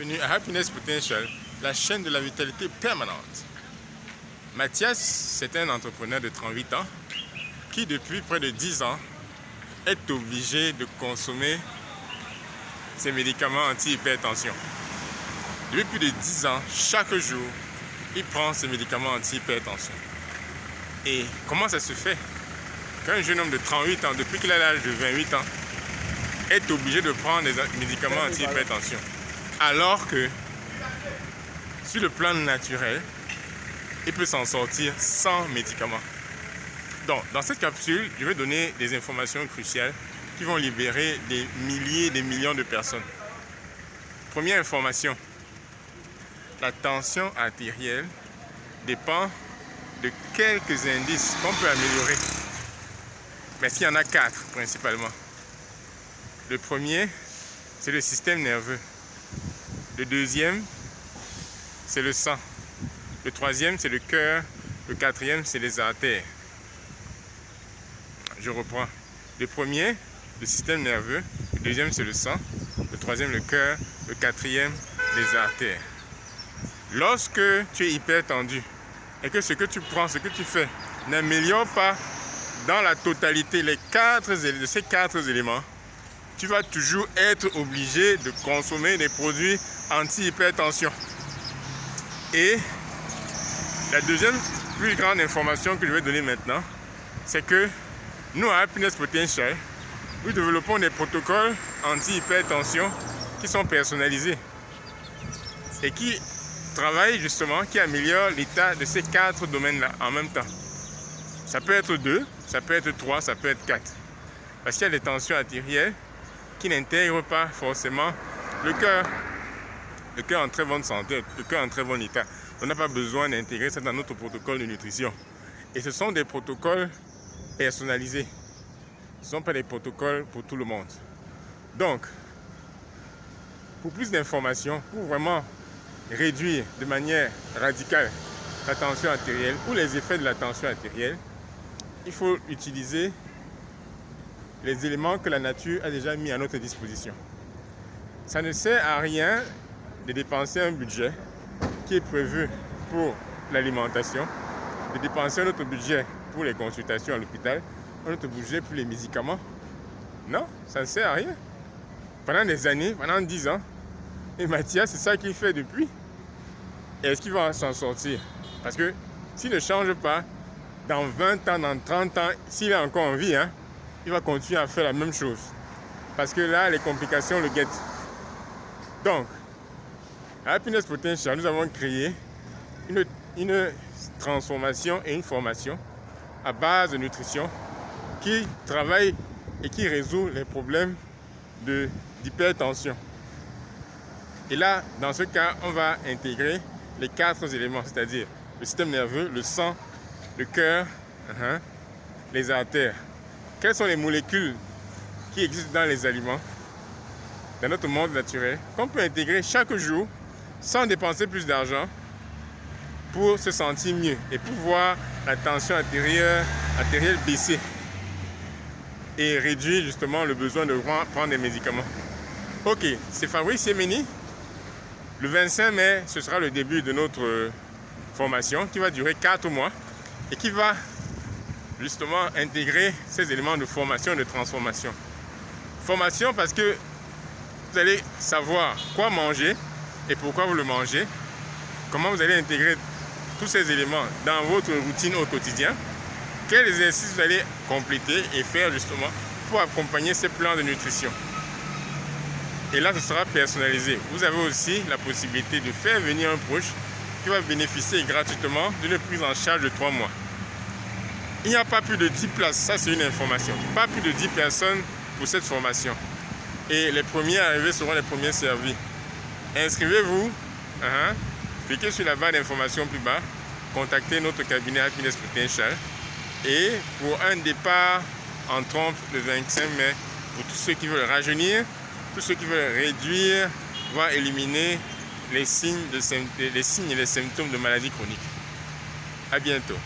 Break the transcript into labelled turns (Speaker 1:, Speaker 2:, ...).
Speaker 1: bienvenue à Happiness Potential, la chaîne de la vitalité permanente. Mathias, c'est un entrepreneur de 38 ans qui, depuis près de 10 ans, est obligé de consommer ses médicaments anti-hypertension. Depuis plus de 10 ans, chaque jour, il prend ses médicaments anti-hypertension. Et comment ça se fait qu'un jeune homme de 38 ans, depuis qu'il a l'âge de 28 ans, est obligé de prendre des médicaments anti-hypertension, alors que sur le plan naturel, il peut s'en sortir sans médicaments. Donc, dans cette capsule, je vais donner des informations cruciales qui vont libérer des milliers, des millions de personnes. Première information, la tension artérielle dépend de quelques indices qu'on peut améliorer. Mais s'il y en a 4 principalement. Le premier, c'est le système nerveux. Le deuxième, c'est le sang. Le troisième, c'est le cœur. Le quatrième, c'est les artères. Je reprends. Le premier, le système nerveux. Le deuxième, c'est le sang. Le troisième, le cœur. Le quatrième, les artères. Lorsque tu es hyper tendu et que ce que tu prends, ce que tu fais, n'améliore pas dans la totalité de ces 4 éléments, tu vas toujours être obligé de consommer des produits anti-hypertension. Et la deuxième plus grande information que je vais donner maintenant, c'est que nous, à Happiness Potential, nous développons des protocoles anti-hypertension qui sont personnalisés et qui travaillent justement, qui améliorent l'état de ces 4 domaines-là en même temps. Ça peut être 2, ça peut être 3, ça peut être 4. Parce qu'il y a des tensions artérielles qui n'intègrent pas forcément le cœur. Le cœur en très bonne santé, le cœur en très bon état. On n'a pas besoin d'intégrer ça dans notre protocole de nutrition. Et ce sont des protocoles personnalisés. Ce ne sont pas des protocoles pour tout le monde. Donc, pour plus d'informations, pour vraiment réduire de manière radicale la tension artérielle ou les effets de la tension artérielle, il faut utiliser les éléments que la nature a déjà mis à notre disposition. Ça ne sert à rien de dépenser un budget qui est prévu pour l'alimentation, de dépenser notre budget pour les consultations à l'hôpital, notre budget pour les médicaments. Non, ça ne sert à rien. Pendant des années, pendant 10 ans, et Mathias, c'est ça qu'il fait depuis. Et est-ce qu'il va s'en sortir? Parce que s'il ne change pas, dans 20 ans, dans 30 ans, s'il est encore en vie, il va continuer à faire la même chose. Parce que là, les complications le guettent. Donc, à Happiness Potential, nous avons créé une transformation et une formation à base de nutrition qui travaille et qui résout les problèmes d'hypertension. Et là, dans ce cas, on va intégrer les 4 éléments, c'est-à-dire le système nerveux, le sang, le cœur, les artères. Quelles sont les molécules qui existent dans les aliments, dans notre monde naturel, qu'on peut intégrer chaque jour sans dépenser plus d'argent pour se sentir mieux et pour voir la tension artérielle baisser et réduire justement le besoin de prendre des médicaments. Ok, c'est Fabrice Semeni. Le 25 mai, ce sera le début de notre formation qui va durer 4 mois et qui va justement intégrer ces éléments de formation et de transformation. Formation parce que vous allez savoir quoi manger et pourquoi vous le mangez, comment vous allez intégrer tous ces éléments dans votre routine au quotidien, quels exercices vous allez compléter et faire justement pour accompagner ces plans de nutrition. Et là, ce sera personnalisé. Vous avez aussi la possibilité de faire venir un proche qui va bénéficier gratuitement d'une prise en charge de 3 mois. Il n'y a pas plus de 10 places, ça c'est une information. Pas plus de 10 personnes pour cette formation. Et les premiers arrivés seront les premiers servis. Inscrivez-vous, cliquez sur la barre d'information plus bas, contactez notre cabinet Happiness Potential. Et pour un départ en trompe le 25 mai, pour tous ceux qui veulent rajeunir, tous ceux qui veulent réduire, voire éliminer les signes et les symptômes de maladies chroniques. À bientôt.